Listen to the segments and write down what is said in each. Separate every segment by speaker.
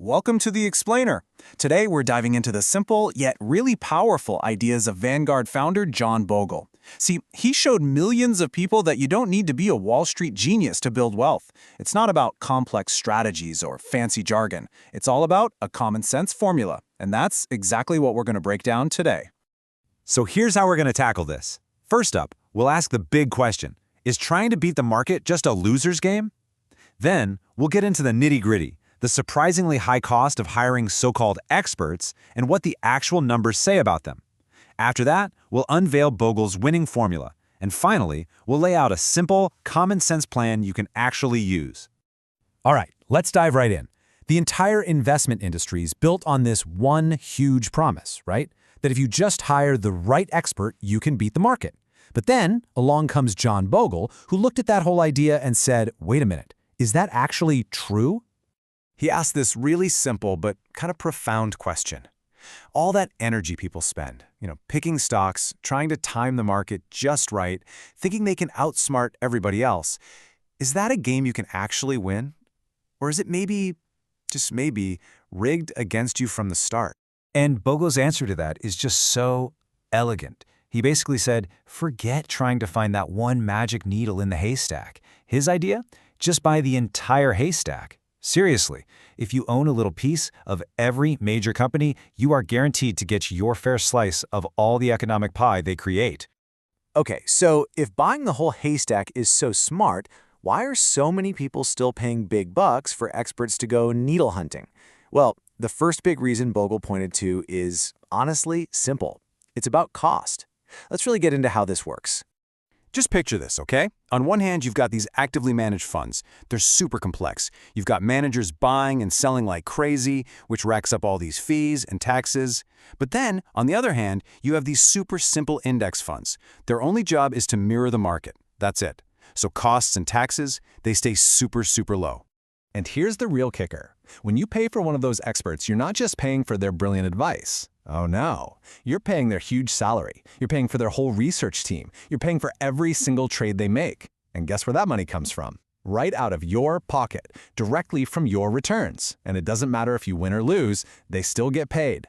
Speaker 1: Welcome to The Explainer. Today we're diving into the simple yet really powerful ideas of Vanguard founder John Bogle. See, he showed millions of people that you don't need to be a Wall Street genius to build wealth. It's not about complex strategies or fancy jargon. It's all about a common sense formula. And that's exactly what we're going to break down today.
Speaker 2: So here's how we're going to tackle this. First up, we'll ask the big question. Is trying to beat the market just a loser's game? Then, we'll get into the nitty-gritty, the surprisingly high cost of hiring so-called experts, and what the actual numbers say about them. After that, we'll unveil Bogle's winning formula. And finally, we'll lay out a simple, common-sense plan you can actually use. All right, let's dive right in. The entire investment industry is built on this one huge promise, right? That if you just hire the right expert, you can beat the market. But then, along comes John Bogle, who looked at that whole idea and said, wait a minute, is that actually true? He asked this really simple but kind of profound question. All that energy people spend, picking stocks, trying to time the market just right, thinking they can outsmart everybody else, is that a game you can actually win? Or is it maybe, just maybe, rigged against you from the start? And Bogle's answer to that is just so elegant. He basically said, forget trying to find that one magic needle in the haystack. His idea? Just buy the entire haystack. Seriously, if you own a little piece of every major company, you are guaranteed to get your fair slice of all the economic pie they create.
Speaker 3: Okay, so if buying the whole haystack is so smart, why are so many people still paying big bucks for experts to go needle hunting? Well, the first big reason Bogle pointed to is, honestly, simple. It's about cost. Let's really get into how this works.
Speaker 2: Just picture this, okay? On one hand, you've got these actively managed funds. They're super complex. You've got managers buying and selling like crazy, which racks up all these fees and taxes. But then, on the other hand, you have these super simple index funds. Their only job is to mirror the market. That's it. So costs and taxes, they stay super, super low.
Speaker 4: And here's the real kicker. When you pay for one of those experts, you're not just paying for their brilliant advice. Oh no, you're paying their huge salary. You're paying for their whole research team. You're paying for every single trade they make. And guess where that money comes from? Right out of your pocket, directly from your returns. And it doesn't matter if you win or lose, they still get paid.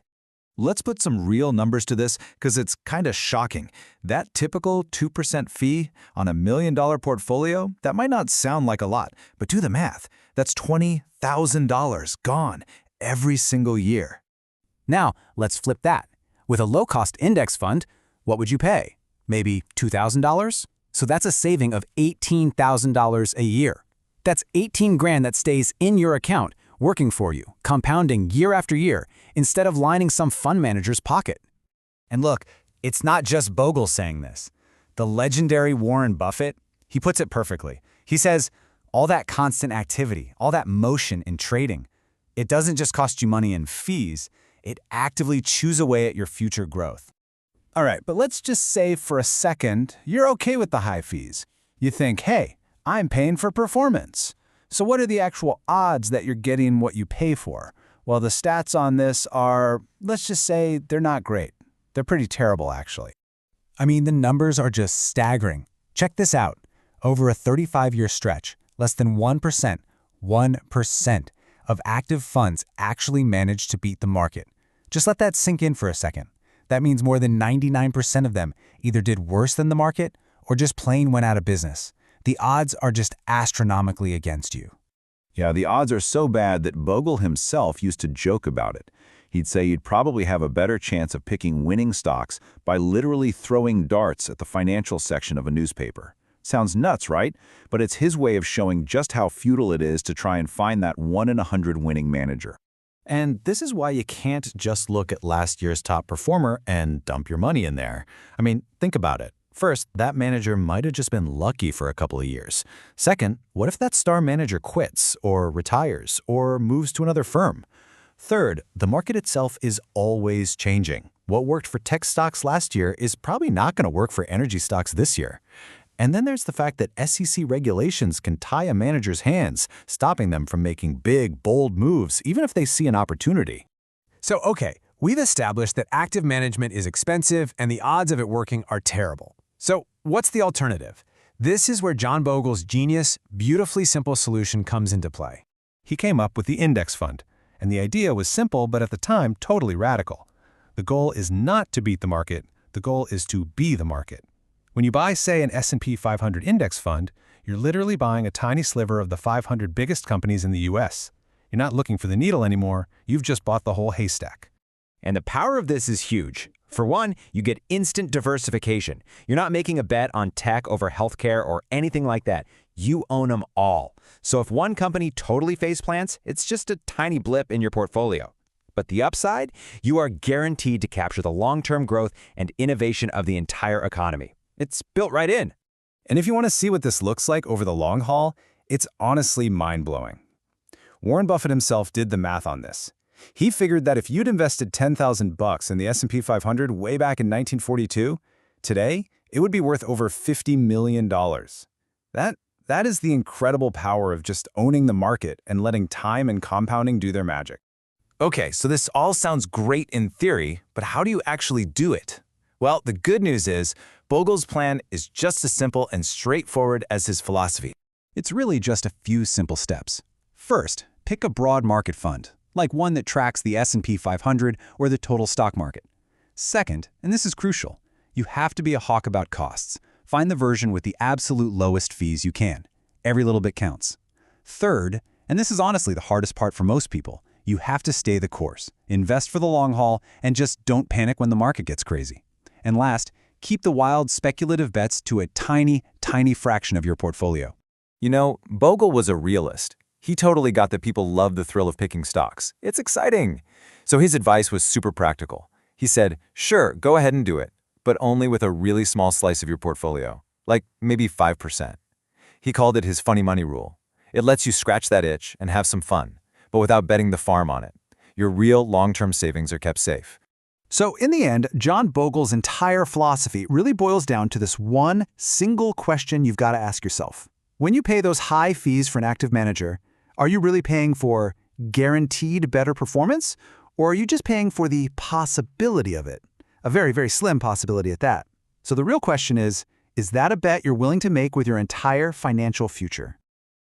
Speaker 2: Let's put some real numbers to this because it's kind of shocking. That typical 2% fee on $1 million portfolio, that might not sound like a lot, but do the math. That's $20,000 gone every single year.
Speaker 3: Now, let's flip that. With a low-cost index fund, what would you pay? Maybe $2,000? So that's a saving of $18,000 a year. That's 18 grand that stays in your account, working for you, compounding year after year, instead of lining some fund manager's pocket.
Speaker 2: And look, it's not just Bogle saying this. The legendary Warren Buffett, he puts it perfectly. He says, all that constant activity, all that motion in trading, it doesn't just cost you money in fees, it actively chews away at your future growth. All right, but let's just say for a second, you're okay with the high fees. You think, hey, I'm paying for performance. So what are the actual odds that you're getting what you pay for? Well, the stats on this are, let's just say, they're not great. They're pretty terrible, actually. I mean, the numbers are just staggering. Check this out. Over a 35-year stretch, less than 1% of active funds actually managed to beat the market. Just let that sink in for a second. That means more than 99% of them either did worse than the market or just plain went out of business. The odds are just astronomically against you.
Speaker 5: Yeah, the odds are so bad that Bogle himself used to joke about it. He'd say you'd probably have a better chance of picking winning stocks by literally throwing darts at the financial section of a newspaper. Sounds nuts, right? But it's his way of showing just how futile it is to try and find that 1 in 100 winning manager.
Speaker 2: And this is why you can't just look at last year's top performer and dump your money in there. I mean, think about it. First, that manager might have just been lucky for a couple of years. Second, what if that star manager quits or retires or moves to another firm? Third, the market itself is always changing. What worked for tech stocks last year is probably not going to work for energy stocks this year. And then there's the fact that SEC regulations can tie a manager's hands, stopping them from making big, bold moves, even if they see an opportunity.
Speaker 4: So, okay, we've established that active management is expensive and the odds of it working are terrible. So, what's the alternative? This is where John Bogle's genius, beautifully simple solution comes into play.
Speaker 2: He came up with the index fund.
Speaker 4: And the idea was simple, but at the time, totally radical. The goal is not to beat the market. The goal is to be the market. When you buy, say, an S&P 500 index fund, you're literally buying a tiny sliver of the 500 biggest companies in the U.S. You're not looking for the needle anymore. You've just bought the whole haystack.
Speaker 2: And the power of this is huge. For one, you get instant diversification. You're not making a bet on tech over healthcare or anything like that. You own them all. So if one company totally faceplants, it's just a tiny blip in your portfolio. But the upside? You are guaranteed to capture the long-term growth and innovation of the entire economy. It's built right in.
Speaker 3: And if you want to see what this looks like over the long haul, it's honestly mind-blowing. Warren Buffett himself did the math on this. He figured that if you'd invested $10,000 in the S&P 500 way back in 1942, today it would be worth over $50 million. That is the incredible power of just owning the market and letting time and compounding do their magic.
Speaker 6: Okay, so this all sounds great in theory, but how do you actually do it? Well, the good news is Bogle's plan is just as simple and straightforward as his philosophy.
Speaker 1: It's really just a few simple steps. First, pick a broad market fund, like one that tracks the S&P 500 or the total stock market. Second, and this is crucial, you have to be a hawk about costs. Find the version with the absolute lowest fees you can. Every little bit counts. Third, and this is honestly the hardest part for most people, you have to stay the course. Invest for the long haul and just don't panic when the market gets crazy. And last, keep the wild speculative bets to a tiny, tiny fraction of your portfolio.
Speaker 6: You know, Bogle was a realist. He totally got that people love the thrill of picking stocks. It's exciting. So his advice was super practical. He said, sure, go ahead and do it, but only with a really small slice of your portfolio, like maybe 5%. He called it his funny money rule. It lets you scratch that itch and have some fun, but without betting the farm on it. Your real long-term savings are kept safe.
Speaker 1: So in the end, John Bogle's entire philosophy really boils down to this one single question you've got to ask yourself. When you pay those high fees for an active manager, are you really paying for guaranteed better performance, or are you just paying for the possibility of it? A very, very slim possibility at that. So the real question is that a bet you're willing to make with your entire financial future?